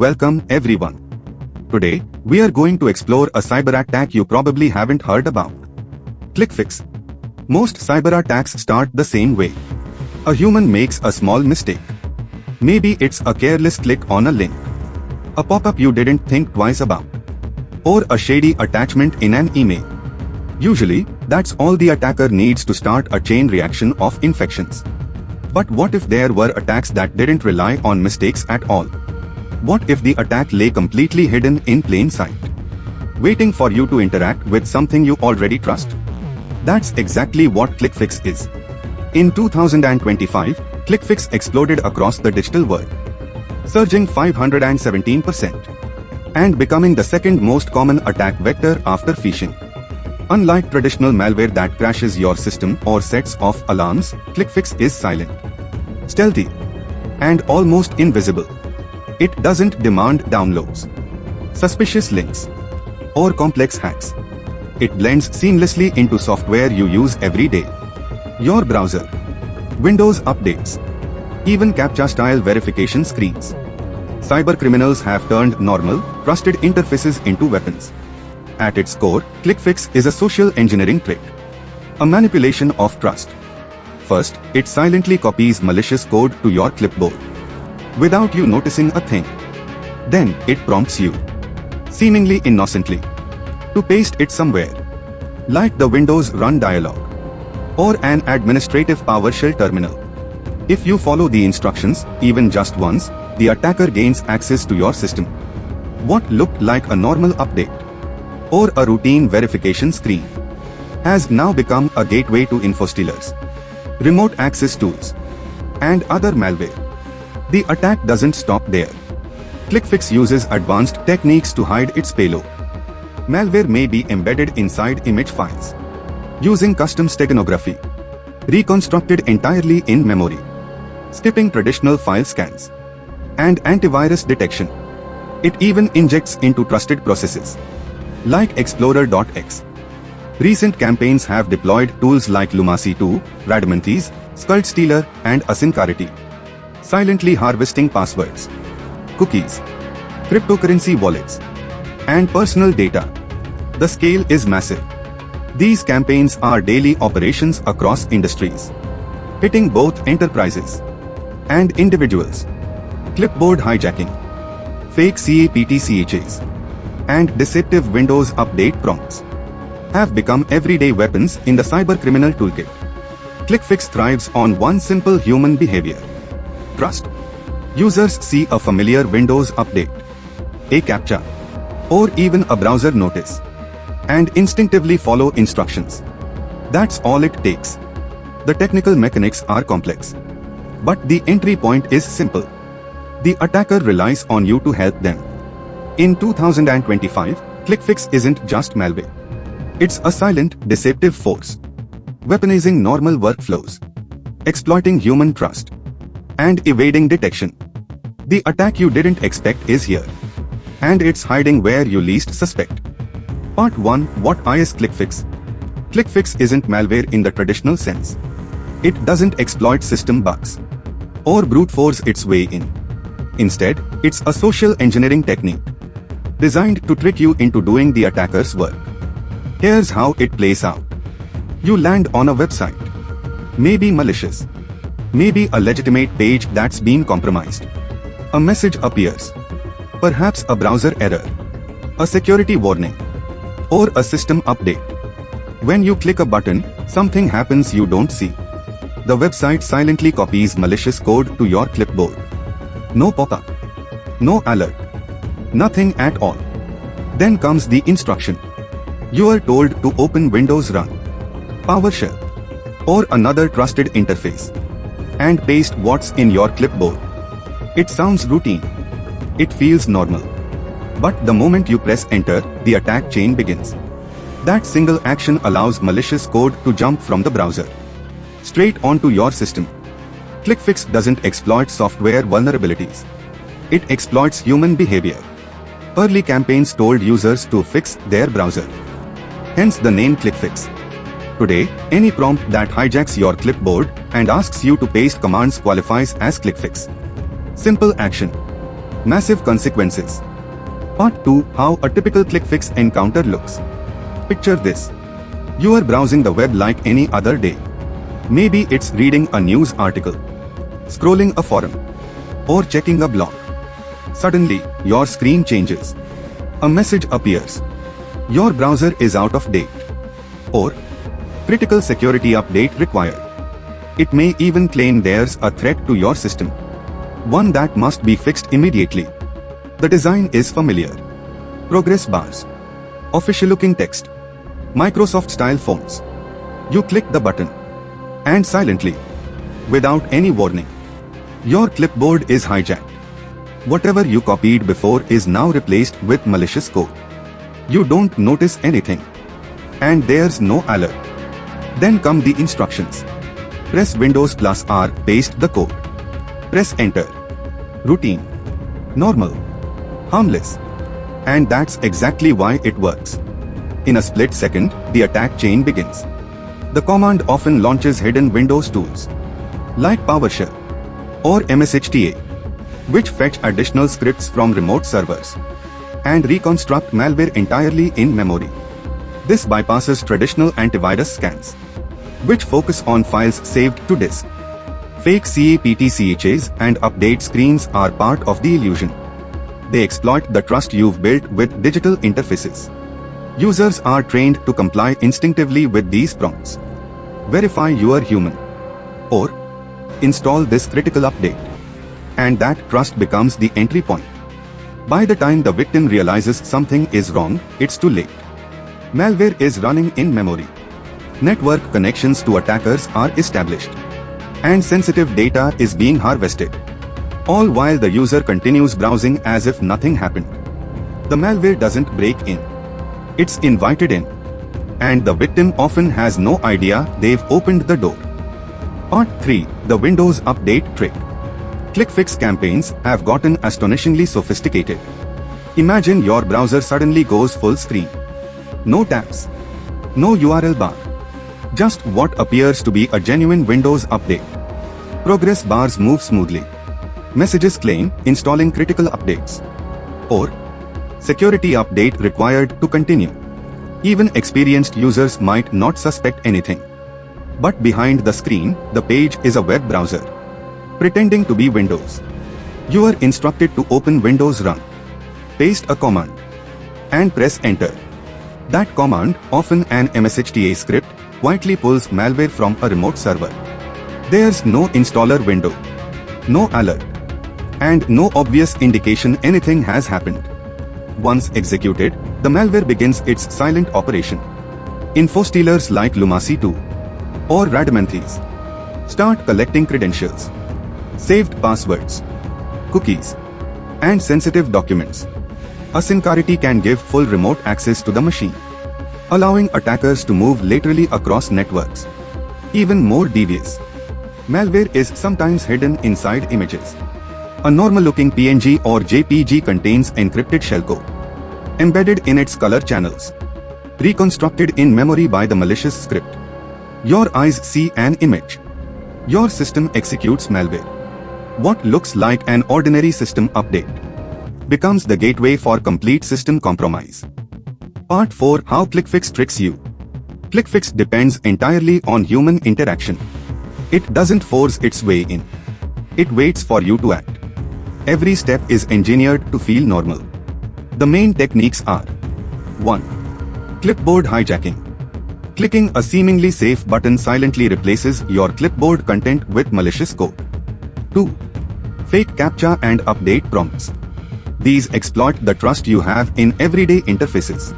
Welcome everyone. Today, we are going to explore a cyber attack you probably haven't heard about. ClickFix. Most cyber attacks start the same way. A human makes a small mistake. Maybe it's a careless click on a link, a pop-up you didn't think twice about, or a shady attachment in an email. Usually, that's all the attacker needs to start a chain reaction of infections. But what if there were attacks that didn't rely on mistakes at all? What if the attack lay completely hidden in plain sight, waiting for you to interact with something you already trust? That's exactly what ClickFix is. In 2025, ClickFix exploded across the digital world, surging 517%, and becoming the second most common attack vector after phishing. Unlike traditional malware that crashes your system or sets off alarms, ClickFix is silent, stealthy, and almost invisible. It doesn't demand downloads, suspicious links, or complex hacks. It blends seamlessly into software you use every day. Your browser, Windows updates, even CAPTCHA-style verification screens. Cybercriminals have turned normal, trusted interfaces into weapons. At its core, ClickFix is a social engineering trick, a manipulation of trust. First, it silently copies malicious code to your clipboard, without you noticing a thing. Then, it prompts you, seemingly innocently, to paste it somewhere, like the Windows Run dialog, or an administrative PowerShell terminal. If you follow the instructions, even just once, the attacker gains access to your system. What looked like a normal update, or a routine verification screen, has now become a gateway to infostealers, remote access tools, and other malware. The attack doesn't stop there. ClickFix uses advanced techniques to hide its payload. Malware may be embedded inside image files, using custom steganography, reconstructed entirely in memory, skipping traditional file scans, and antivirus detection. It even injects into trusted processes, like Explorer.x. Recent campaigns have deployed tools like Lumma C2, Radmanthys, ScullStealer, and AsyncRAT, silently harvesting passwords, cookies, cryptocurrency wallets, and personal data. The scale is massive. These campaigns are daily operations across industries, hitting both enterprises and individuals. Clipboard hijacking, fake CAPTCHAs, and deceptive Windows update prompts have become everyday weapons in the cybercriminal toolkit. ClickFix thrives on one simple human behavior: trust. Users see a familiar Windows update, a CAPTCHA, or even a browser notice, and instinctively follow instructions. That's all it takes. The technical mechanics are complex, but the entry point is simple. The attacker relies on you to help them. In 2025, ClickFix isn't just malware. It's a silent, deceptive force, weaponizing normal workflows, exploiting human trust, and evading detection. The attack you didn't expect is here, and it's hiding where you least suspect. Part 1. What is ClickFix? ClickFix isn't malware in the traditional sense. It doesn't exploit system bugs or brute force its way in. Instead, it's a social engineering technique designed to trick you into doing the attacker's work. Here's how it plays out. You land on a website, maybe malicious, maybe a legitimate page that's been compromised. A message appears, perhaps a browser error, a security warning, or a system update. When you click a button, something happens you don't see. The website silently copies malicious code to your clipboard. No pop-up, no alert, nothing at all. Then comes the instruction. You are told to open Windows Run, PowerShell, or another trusted interface, and paste what's in your clipboard. It sounds routine. It feels normal. But the moment you press enter, the attack chain begins. That single action allows malicious code to jump from the browser straight onto your system. ClickFix doesn't exploit software vulnerabilities. It exploits human behavior. Early campaigns told users to fix their browser, hence the name ClickFix. Today, any prompt that hijacks your clipboard and asks you to paste commands qualifies as ClickFix. Simple action. Massive consequences. Part 2. How a typical ClickFix encounter looks. Picture this. You are browsing the web like any other day. Maybe it's reading a news article, scrolling a forum, or checking a blog. Suddenly, your screen changes. A message appears. Your browser is out of date. Or, critical security update required. It may even claim there's a threat to your system. One that must be fixed immediately. The design is familiar. Progress bars. Official-looking text. Microsoft-style fonts. You click the button. And silently, without any warning, your clipboard is hijacked. Whatever you copied before is now replaced with malicious code. You don't notice anything. And there's no alert. Then come the instructions. Press Windows plus R, paste the code. Press Enter. Routine. Normal. Harmless. And that's exactly why it works. In a split second, the attack chain begins. The command often launches hidden Windows tools, like PowerShell or MSHTA, which fetch additional scripts from remote servers and reconstruct malware entirely in memory. This bypasses traditional antivirus scans, which focus on files saved to disk. Fake CAPTCHAs and update screens are part of the illusion. They exploit the trust you've built with digital interfaces. Users are trained to comply instinctively with these prompts. Verify you are human. Or, install this critical update. And that trust becomes the entry point. By the time the victim realizes something is wrong, it's too late. Malware is running in memory. Network connections to attackers are established. And sensitive data is being harvested. All while the user continues browsing as if nothing happened. The malware doesn't break in. It's invited in. And the victim often has no idea they've opened the door. Part 3. The Windows Update Trick. ClickFix campaigns have gotten astonishingly sophisticated. Imagine your browser suddenly goes full screen. No tabs. No URL bar. Just what appears to be a genuine Windows update. Progress bars move smoothly. Messages claim installing critical updates. Or security update required to continue. Even experienced users might not suspect anything. But behind the screen, the page is a web browser, pretending to be Windows. You are instructed to open Windows Run, paste a command, and press Enter. That command, often an MSHTA script, quietly pulls malware from a remote server. There's no installer window, no alert, and no obvious indication anything has happened. Once executed, the malware begins its silent operation. Info-stealers like Lumma or Radamanthis start collecting credentials, saved passwords, cookies, and sensitive documents. AsyncRAT can give full remote access to the machine, allowing attackers to move laterally across networks. Even more devious, malware is sometimes hidden inside images. A normal-looking PNG or JPG contains encrypted shellcode, embedded in its color channels, reconstructed in memory by the malicious script. Your eyes see an image. Your system executes malware. What looks like an ordinary system update becomes the gateway for complete system compromise. Part 4. How ClickFix tricks you. ClickFix depends entirely on human interaction. It doesn't force its way in. It waits for you to act. Every step is engineered to feel normal. The main techniques are: 1. Clipboard hijacking. Clicking a seemingly safe button silently replaces your clipboard content with malicious code. 2. Fake CAPTCHA and update prompts. These exploit the trust you have in everyday interfaces.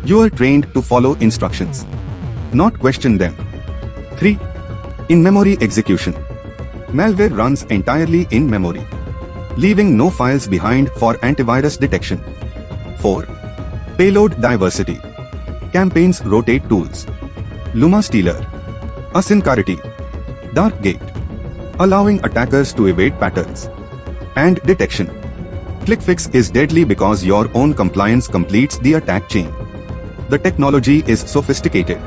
You are trained to follow instructions, not question them. 3. In-memory execution. Malware runs entirely in memory, leaving no files behind for antivirus detection. 4. Payload diversity. Campaigns rotate tools. Lumma Stealer, AsyncRAT, DarkGate, allowing attackers to evade patterns and detection. ClickFix is deadly because your own compliance completes the attack chain. The technology is sophisticated,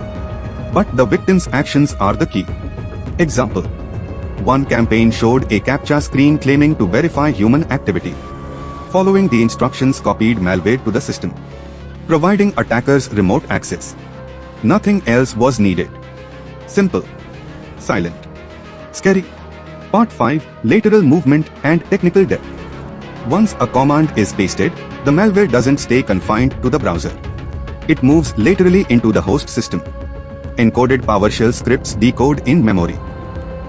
but the victim's actions are the key. Example: one campaign showed a CAPTCHA screen claiming to verify human activity. Following the instructions copied malware to the system, providing attackers remote access. Nothing else was needed. Simple, silent, scary. Part 5, Lateral movement and technical depth. Once a command is pasted, the malware doesn't stay confined to the browser. It moves laterally into the host system. Encoded PowerShell scripts decode in memory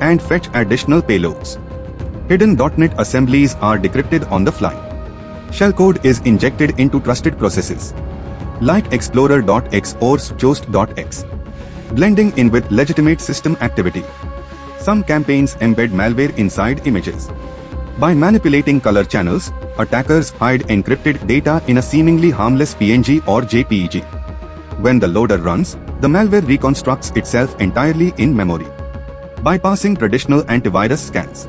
and fetch additional payloads. Hidden .NET assemblies are decrypted on the fly. Shellcode is injected into trusted processes like Explorer.x or Joast.x, blending in with legitimate system activity. Some campaigns embed malware inside images. By manipulating color channels, attackers hide encrypted data in a seemingly harmless PNG or JPEG. When the loader runs, the malware reconstructs itself entirely in memory, bypassing traditional antivirus scans.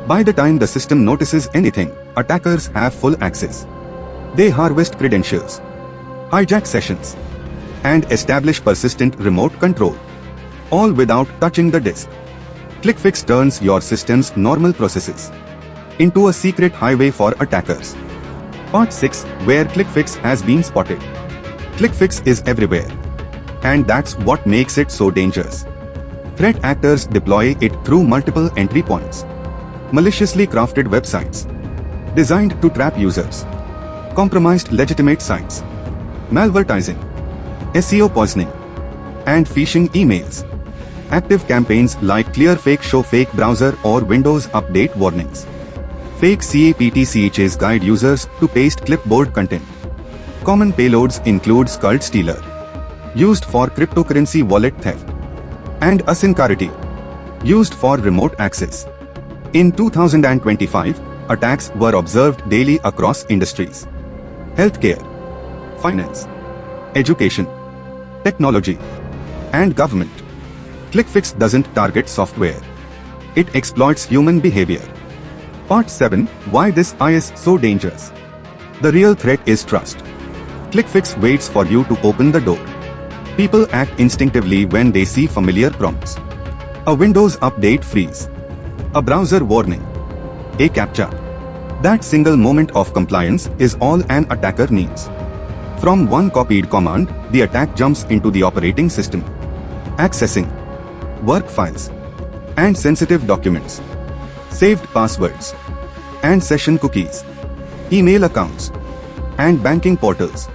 By the time the system notices anything, attackers have full access. They harvest credentials, hijack sessions, and establish persistent remote control, all without touching the disk. ClickFix turns your system's normal processes into a secret highway for attackers. Part 6, where ClickFix has been spotted. ClickFix is everywhere, and that's what makes it so dangerous. Threat actors deploy it through multiple entry points. Maliciously crafted websites designed to trap users, compromised legitimate sites, malvertising, SEO poisoning, and phishing emails. Active campaigns like Clear Fake show fake browser or Windows update warnings. Fake CAPTCHAs guide users to paste Clipboard content. Common payloads include Scald Stealer, used for cryptocurrency wallet theft, and AsyncRAT, used for remote access. In 2025, attacks were observed daily across industries: healthcare, finance, education, technology, and government. ClickFix doesn't target software. It exploits human behavior. Part 7, why this is so dangerous. The real threat is trust. ClickFix waits for you to open the door. People act instinctively when they see familiar prompts. A Windows update freeze, a browser warning, a CAPTCHA. That single moment of compliance is all an attacker needs. From one copied command, the attack jumps into the operating system, accessing work files and sensitive documents, saved passwords and session cookies, email accounts and banking portals,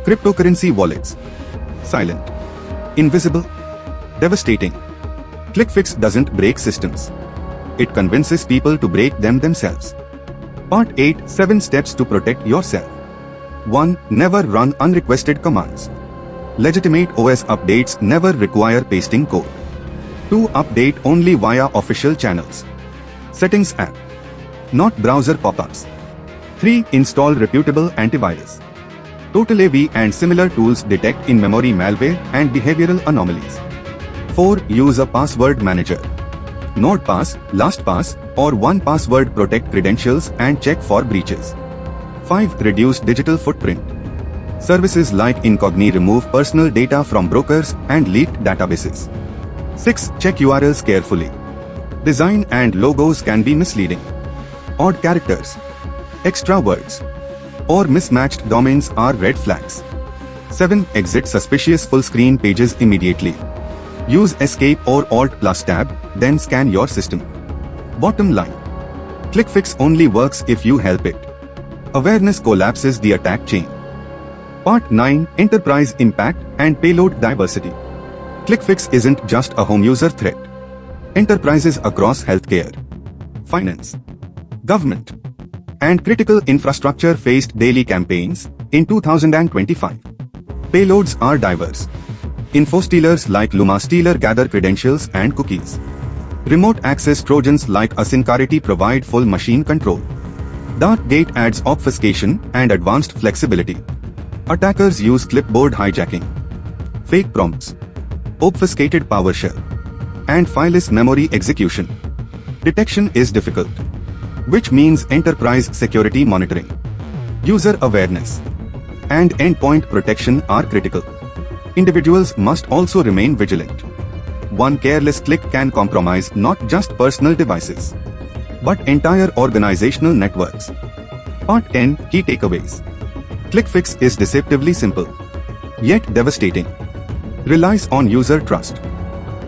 cryptocurrency wallets. Silent, invisible, devastating. ClickFix doesn't break systems. It convinces people to break them themselves. Part 8, 7 steps to protect yourself. 1. Never run unrequested commands. Legitimate OS updates never require pasting code. 2. Update only via official channels. Settings app, not browser pop-ups. 3. Install reputable antivirus. TotalAV and similar tools detect in-memory malware and behavioral anomalies. 4. Use a password manager. NodePass, LastPass, or 1Password protect credentials and check for breaches. 5. Reduce digital footprint. Services like Incogni remove personal data from brokers and leaked databases. 6. Check URLs carefully. Design and logos can be misleading. Odd characters, extra words, or mismatched domains are red flags. 7. Exit suspicious full-screen pages immediately. Use Escape or Alt+Tab, then scan your system. Bottom line: ClickFix only works if you help it. Awareness collapses the attack chain. Part 9, Enterprise Impact and Payload Diversity. ClickFix isn't just a home user threat. Enterprises across healthcare, finance, government, and critical infrastructure faced daily campaigns in 2025. Payloads are diverse. Infostealers like Lumma stealer gather credentials and cookies. Remote access Trojans like AsyncRAT provide full machine control. DarkGate adds obfuscation and advanced flexibility. Attackers use clipboard hijacking, fake prompts, obfuscated PowerShell, and fileless memory execution. Detection is difficult, which means enterprise security monitoring, user awareness, and endpoint protection are critical. Individuals must also remain vigilant. One careless click can compromise not just personal devices, but entire organizational networks. Part 10 Key Takeaways. ClickFix is deceptively simple, yet devastating. Relies on user trust.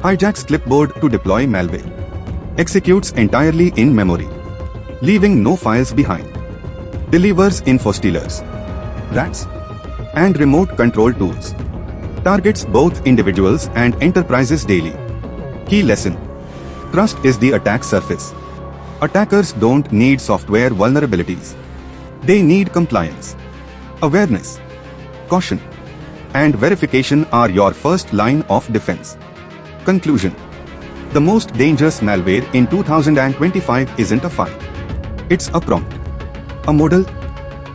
Hijacks Clipboard to deploy malware. Executes entirely in memory, leaving no files behind. Delivers infostealers, rats, and remote control tools. Targets both individuals and enterprises daily. Key lesson. Trust is the attack surface. Attackers don't need software vulnerabilities. They need compliance. Awareness, caution, and verification are your first line of defense. Conclusion. The most dangerous malware in 2025 isn't a file. It's a prompt, a model,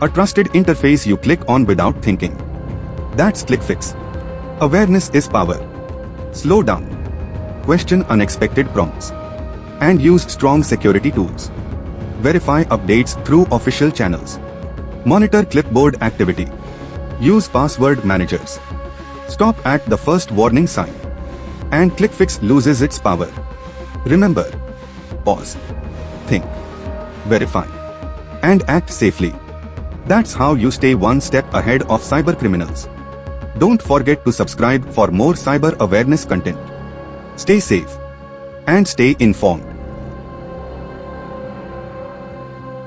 a trusted interface you click on without thinking. That's ClickFix. Awareness is power. Slow down. Question unexpected prompts. And use strong security tools. Verify updates through official channels. Monitor Clipboard activity. Use password managers. Stop at the first warning sign. And ClickFix loses its power. Remember, pause, think, verify, and act safely. That's how you stay one step ahead of cybercriminals. Don't forget to subscribe for more cyber awareness content. Stay safe and stay informed.